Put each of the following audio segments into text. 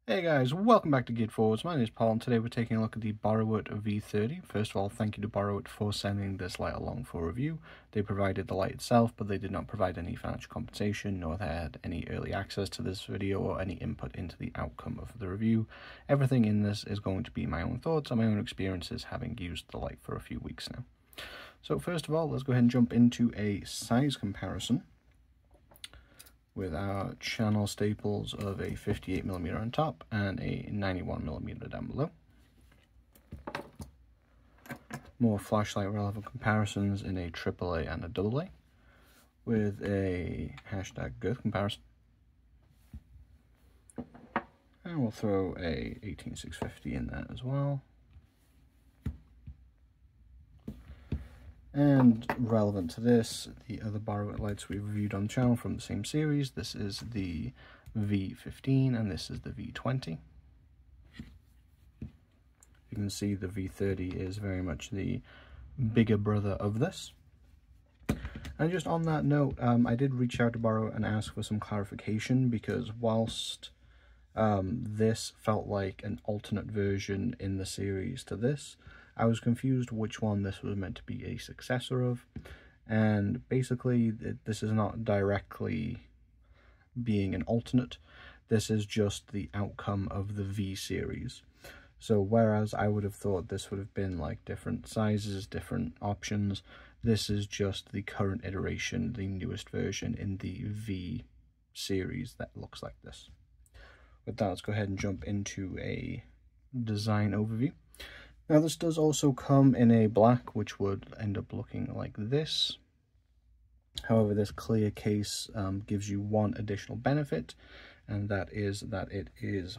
Hey guys, welcome back to Geared Forwards. My name is Paul and today we're taking a look at the Boruit V30. First of all, thank you to Boruit for sending this light along for review. They provided the light itself, but they did not provide any financial compensation, nor had any early access to this video or any input into the outcome of the review. Everything in this is going to be my own thoughts and my own experiences having used the light for a few weeks now. So first of all, let's go ahead and jump into a size comparison with our channel staples of a 58mm on top and a 91mm down below. More flashlight relevant comparisons in a AAA and a AA with a hashtag girth comparison. And we'll throw a 18650 in there as well. And relevant to this, the other Boruit lights we've reviewed on the channel from the same series. This is the V15 and this is the V20. You can see the V30 is very much the bigger brother of this. And just on that note, I did reach out to Boruit and ask for some clarification, because whilst this felt like an alternate version in the series to this, I was confused which one this was meant to be a successor of, and basically this is not directly being an alternate, this is just the outcome of the V series. So whereas I would have thought this would have been like different sizes, different options, this is just the current iteration, the newest version in the V series that looks like this. With that, let's go ahead and jump into a design overview. Now this does also come in a black, which would end up looking like this. However, this clear case gives you one additional benefit, and that is that it is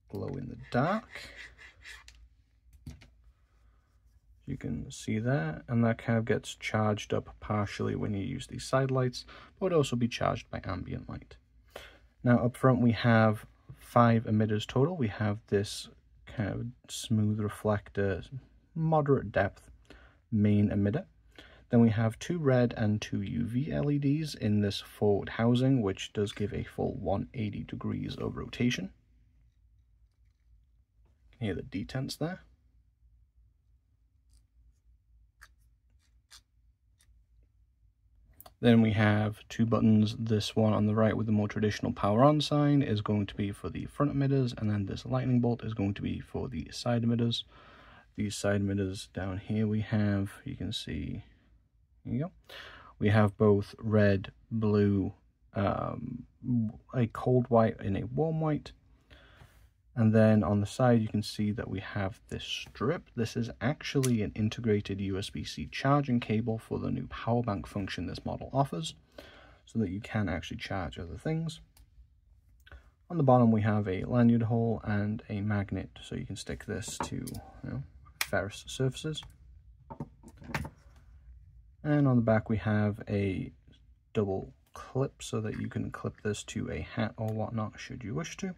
glow in the dark. You can see that, and that kind of gets charged up partially when you use these side lights, but would also be charged by ambient light. Now up front we have 5 emitters total. We have this kind of smooth reflector, moderate depth main emitter. Then we have 2 red and 2 UV LEDs in this forward housing, which does give a full 180 degrees of rotation. You can hear the detents there. Then we have 2 buttons. This one on the right with the more traditional power on sign is going to be for the front emitters, and then this lightning bolt is going to be for the side emitters. These side emitters down here we have, you can see, there you go. We have both red, blue, a cold white and a warm white. And then on the side you can see that we have this strip. This is actually an integrated USB-C charging cable for the new power bank function this model offers, so that you can actually charge other things. On the bottom we have a lanyard hole and a magnet, so you can stick this to ferrous surfaces. And on the back we have a double clip so that you can clip this to a hat or whatnot should you wish to.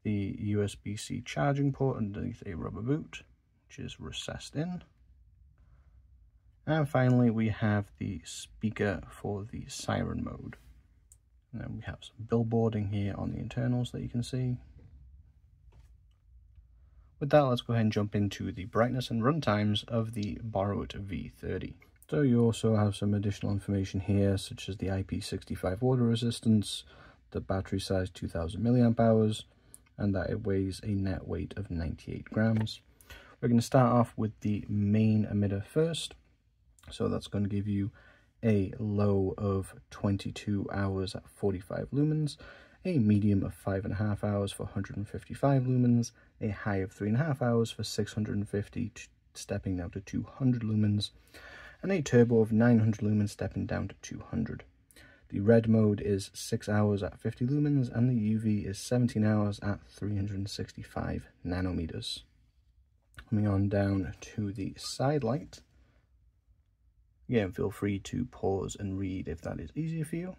The USB-C charging port underneath a rubber boot, which is recessed in. And finally we have the speaker for the siren mode. And then we have some billboarding here on the internals that you can see. With that, let's go ahead and jump into the brightness and run times of the Boruit V30. So you also have some additional information here, such as the IP65 water resistance, the battery size 2000 milliamp hours, and that it weighs a net weight of 98 grams. We're going to start off with the main emitter first. So that's going to give you a low of 22 hours at 45 lumens, a medium of 5.5 hours for 155 lumens, a high of 3.5 hours for 650, stepping down to 200 lumens, and a turbo of 900 lumens stepping down to 200. The red mode is 6 hours at 50 lumens, and the UV is 17 hours at 365 nanometers. Coming on down to the side light. Again, feel free to pause and read if that is easier for you.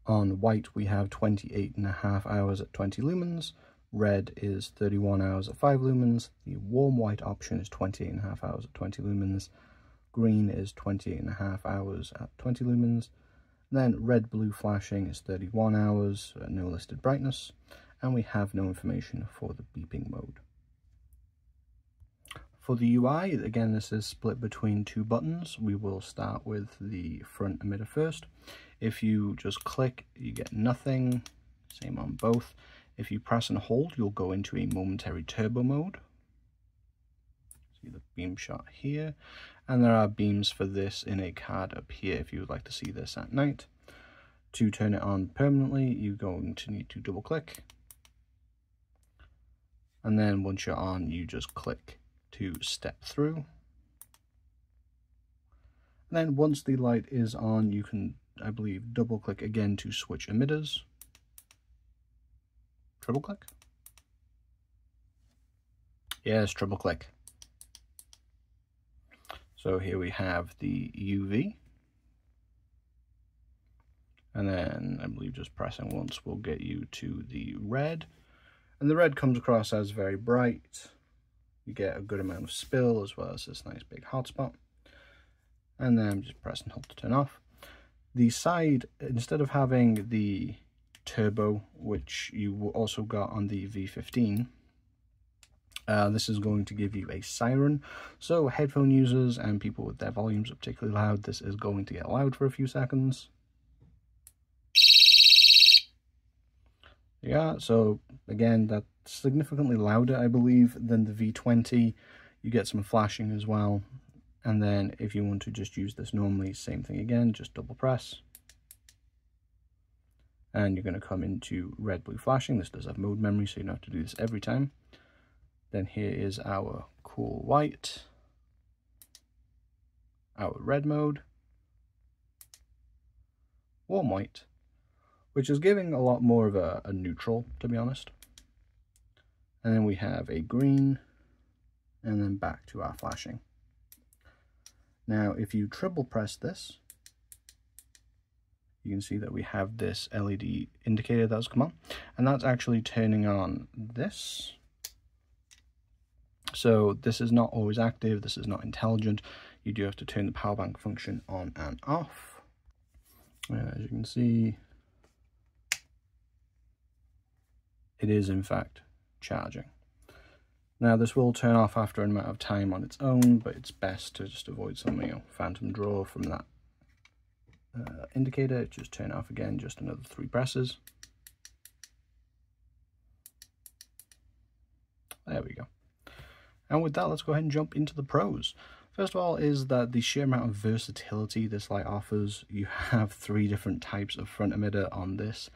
On white, we have 28.5 hours at 20 lumens. Red is 31 hours at 5 lumens. The warm white option is 28.5 hours at 20 lumens. Green is 28.5 hours at 20 lumens. Then red blue flashing is 31 hours at no listed brightness, and we have no information for the beeping mode. For the UI, again, this is split between two buttons. We will start with the front emitter first. If you just click, you get nothing, same on both. If you press and hold, you'll go into a momentary turbo mode. See the beam shot here, and there are beams for this in a card up here if you would like to see this at night. To turn it on permanently, you're going to need to double click, and then once you're on, you just click to step through. And then once the light is on, you can, I believe, double click again to switch emitters. Triple click? Yes, triple click. So here we have the UV. And then I believe just pressing once will get you to the red. And the red comes across as very bright. You get a good amount of spill as well as this nice big hotspot. And then just press and hold to turn off. The side, instead of having the turbo, which you also got on the V15, this is going to give you a siren. So headphone users and people with their volumes are particularly loud, this is going to get loud for a few seconds. Yeah, so again, that's significantly louder, I believe, than the V20. You get some flashing as well. And then if you want to just use this normally, same thing again, just double press. And you're going to come into red, blue flashing. This does have mode memory, so you don't have to do this every time. Then here is our cool white, our red mode, warm white, which is giving a lot more of a neutral, to be honest. And then we have a green, and then back to our flashing. Now, if you triple press this, you can see that we have this LED indicator that's come on, and that's actually turning on this. So this is not always active, this is not intelligent. You do have to turn the power bank function on and off. And as you can see, it is in fact charging. Now this will turn off after an amount of time on its own, but it's best to just avoid some, phantom draw from that indicator. Just turn off again, just another 3 presses. There we go. And with that, let's go ahead and jump into the pros. First of all is that the sheer amount of versatility this light offers. You have 3 different types of front emitter on this.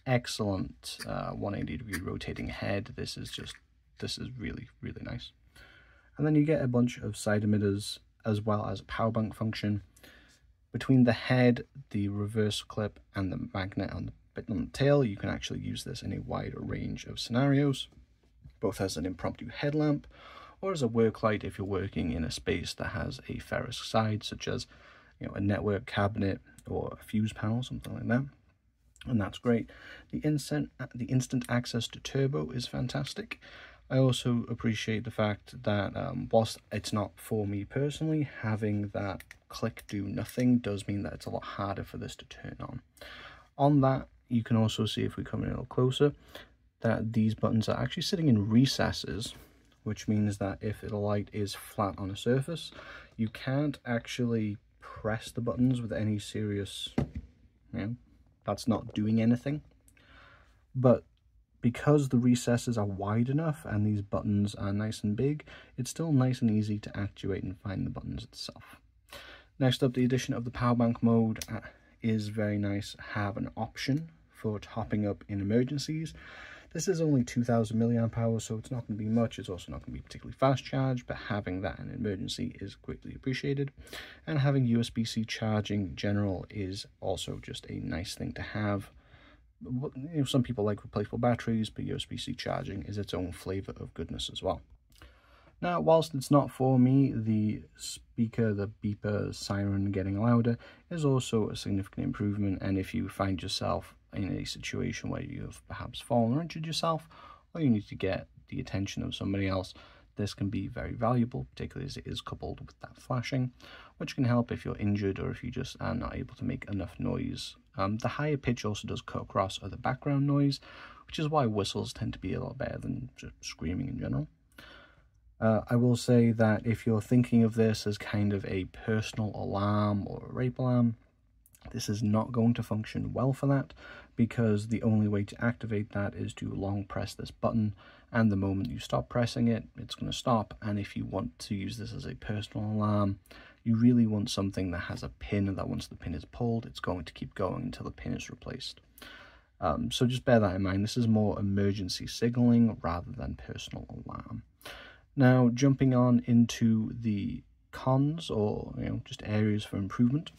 Excellent 180-degree rotating head. This is really, really nice. And then you get a bunch of side emitters as well as a power bank function. Between the head, the reverse clip, and the magnet on the tail, you can actually use this in a wider range of scenarios, both as an impromptu headlamp or as a work light if you're working in a space that has a ferrous side, such as a network cabinet or a fuse panel, something like that. And that's great. The instant access to turbo is fantastic. I also appreciate the fact that whilst it's not for me personally, having that click do nothing does mean that it's a lot harder for this to turn on. On that, you can also see, if we come in a little closer, that these buttons are actually sitting in recesses, which means that if the light is flat on a surface, you can't actually press the buttons with any serious, that's not doing anything. But because the recesses are wide enough and these buttons are nice and big, it's still nice and easy to actuate and find the buttons itself. Next up, the addition of the power bank mode is very nice. Have an option for topping up in emergencies. This is only 2000 milliamp hours, so it's not going to be much. It's also not going to be particularly fast charge, but having that in emergency is greatly appreciated. And having USB-C charging in general is also just a nice thing to have. Some people like replaceable batteries, but USB-C charging is its own flavor of goodness as well. Now, whilst it's not for me, the speaker, the beeper, siren getting louder is also a significant improvement. And if you find yourself in a situation where you've perhaps fallen or injured yourself, or you need to get the attention of somebody else, this can be very valuable, particularly as it is coupled with that flashing, which can help if you're injured or if you just are not able to make enough noise The higher pitch also does cut across other background noise, which is why whistles tend to be a lot better than just screaming in general. I will say that if you're thinking of this as kind of a personal alarm or a rape alarm, this is not going to function well for that, because the only way to activate that is to long press this button, and the moment you stop pressing it, it's going to stop. And if you want to use this as a personal alarm, you really want something that has a pin that once the pin is pulled, it's going to keep going until the pin is replaced. So just bear that in mind. This is more emergency signaling rather than personal alarm. Now, jumping on into the cons, or just areas for improvement.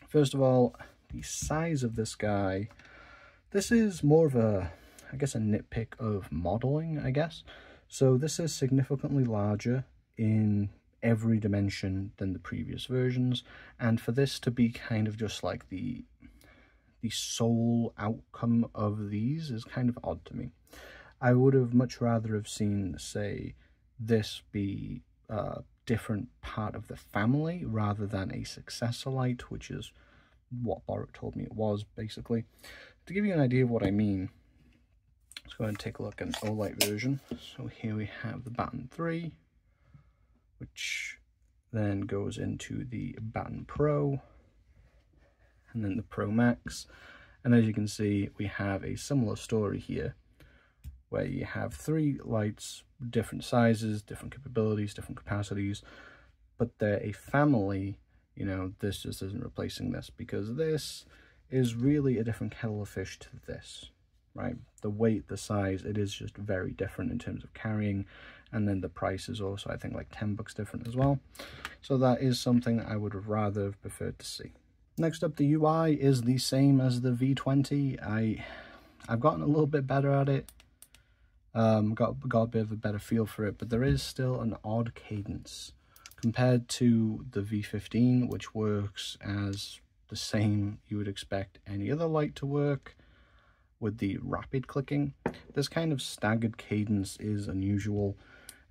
First of all, the size of this guy. This is more of a, I guess, a nitpick of modeling, I guess. So this is significantly larger in every dimension than the previous versions, and for this to be kind of just like the sole outcome of these is kind of odd to me. I would have much rather have seen, say, this be a different part of the family rather than a successor light, which is what Boruit told me it was, basically. To give you an idea of what I mean, let's go ahead and take a look at an O-Light version. So here we have the Baton 3, which then goes into the Baton Pro, and then the Pro Max. And as you can see, we have a similar story here, where you have 3 lights, different sizes, different capabilities, different capacities, but they're a family. This just isn't replacing this, because this is really a different kettle of fish to this, right? The weight, the size, it is just very different in terms of carrying, and then the price is also, I think, like $10 different as well. So that is something that I would have rather have preferred to see. Next up, the UI is the same as the V20. I've gotten a little bit better at it. Got a bit of a better feel for it, but there is still an odd cadence compared to the V15, which works as the same you would expect any other light to work with the rapid clicking. This kind of staggered cadence is unusual,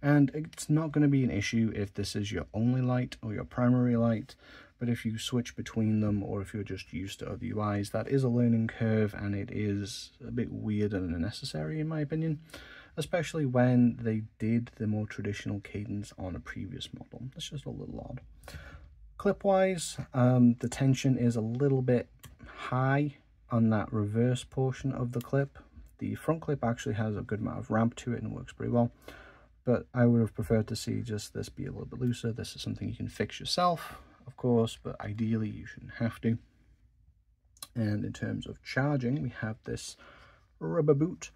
and it's not going to be an issue if this is your only light or your primary light, but if you switch between them, or if you're just used to other UIs, that is a learning curve, and it is a bit weird and unnecessary in my opinion, especially when they did the more traditional cadence on a previous model. It's just a little odd. Clip-wise, the tension is a little bit high on that reverse portion of the clip. The front clip actually has a good amount of ramp to it and works pretty well, but I would have preferred to see just this be a little bit looser. This is something you can fix yourself, of course, but ideally you shouldn't have to. And in terms of charging, we have this rubber boot,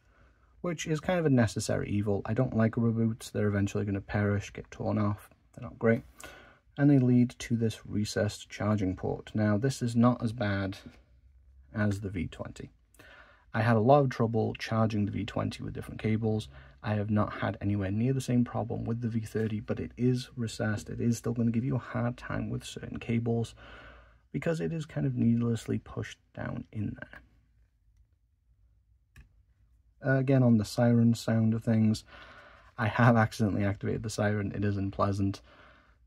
which is kind of a necessary evil. I don't like rubber boots. They're eventually going to perish, get torn off. They're not great. And they lead to this recessed charging port. Now, this is not as bad as the V20. I had a lot of trouble charging the V20 with different cables. I have not had anywhere near the same problem with the V30, but it is recessed. It is still going to give you a hard time with certain cables because it is kind of needlessly pushed down in there. Again, on the siren sound of things, I have accidentally activated the siren. It is unpleasant,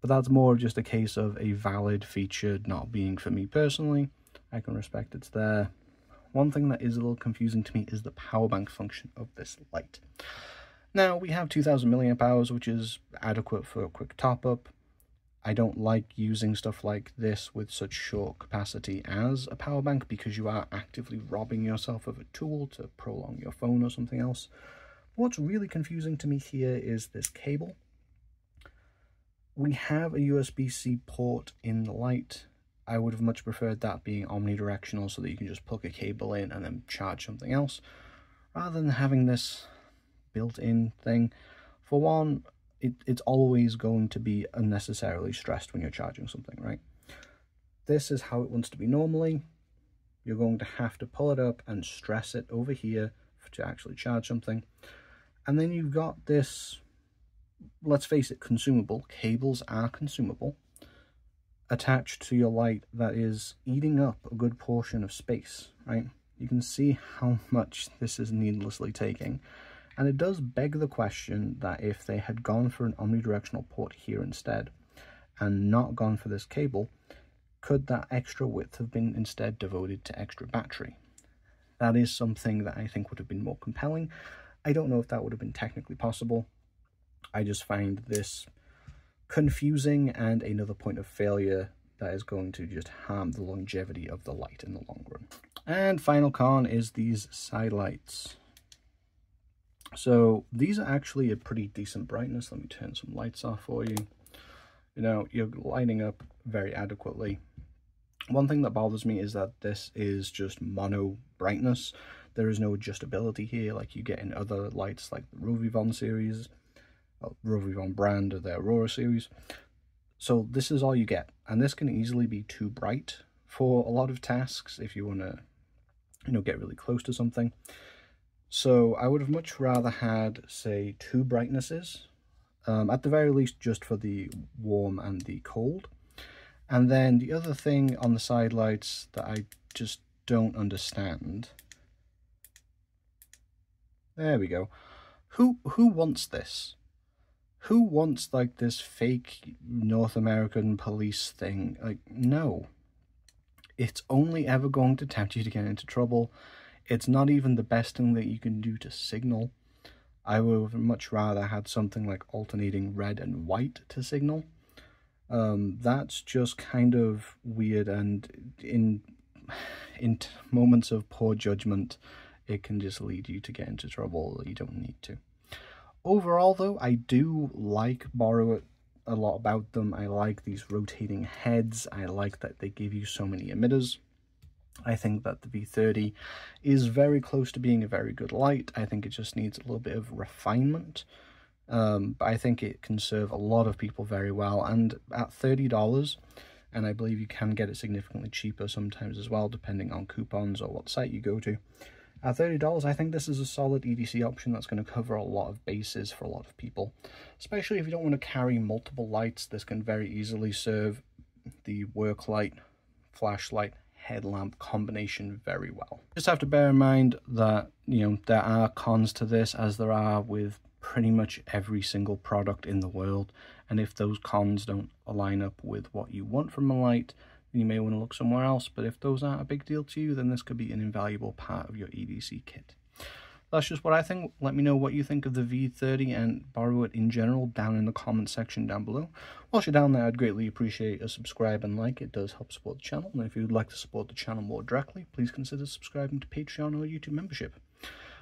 but that's more just a case of a valid feature not being for me personally. I can respect it's there. One thing that is a little confusing to me is the power bank function of this light. Now, we have 2000 milliamp hours, which is adequate for a quick top-up. I don't like using stuff like this with such short capacity as a power bank, because you are actively robbing yourself of a tool to prolong your phone or something else. What's really confusing to me here is this cable. We have a USB-C port in the light. I would have much preferred that being omnidirectional so that you can just plug a cable in and then charge something else, rather than having this built-in thing. For one, it's always going to be unnecessarily stressed when you're charging something, right? This is how it wants to be normally. You're going to have to pull it up and stress it over here to actually charge something. And then you've got this, let's face it, consumable. Cables are consumable, attached to your light that is eating up a good portion of space, right? You can see how much this is needlessly taking. And it does beg the question that if they had gone for an omnidirectional port here instead, and not gone for this cable, Could that extra width have been instead devoted to extra battery? That is something that I think would have been more compelling. I don't know if that would have been technically possible. I just find this confusing and another point of failure that is going to just harm the longevity of the light in the long run. And final con is these side lights. So these are actually a pretty decent brightness. Let me turn some lights off for you. You know, you're lighting up very adequately. One thing that bothers me is that this is just mono brightness. There is no adjustability here like you get in other lights like the Rovivon series, Rovivon brand or the Aurora series. So this is all you get, and this can easily be too bright for a lot of tasks if you want to, you know, get really close to something. So I would have much rather had, say, 2 brightnesses, at the very least just for the warm and the cold. And then the other thing on the side lights that I just don't understand. There we go. Who wants this? Who wants like this fake North American police thing? Like, no. It's only ever going to tempt you to get into trouble. It's not even the best thing that you can do to signal. I would have much rather had something like alternating red and white to signal. That's just kind of weird, and in moments of poor judgment, it can just lead you to get into trouble that you don't need to. Overall, though, I do like Boruit a lot about them. I like these rotating heads. I like that they give you so many emitters. I think that the V30 is very close to being a very good light. I think it just needs a little bit of refinement. But I think it can serve a lot of people very well, and at $30, and I believe you can get it significantly cheaper sometimes as well, depending on coupons or what site you go to. At $30, I think this is a solid EDC option that's going to cover a lot of bases for a lot of people. Especially if you don't want to carry multiple lights, this can very easily serve the work light, flashlight, headlamp combination very well. Just have to bear in mind that, you know, there are cons to this, as there are with pretty much every single product in the world, and if those cons don't align up with what you want from a light, then you may want to look somewhere else. But if those aren't a big deal to you, then this could be an invaluable part of your EDC kit. That's just what I think. Let me know what you think of the V30 and Boruit in general down in the comment section down below. Whilst you're down there, I'd greatly appreciate a subscribe and like. It does help support the channel, and if you'd like to support the channel more directly, please consider subscribing to Patreon or YouTube membership.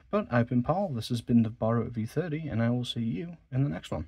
But I've been Paul, this has been the Boruit V30, and I will see you in the next one.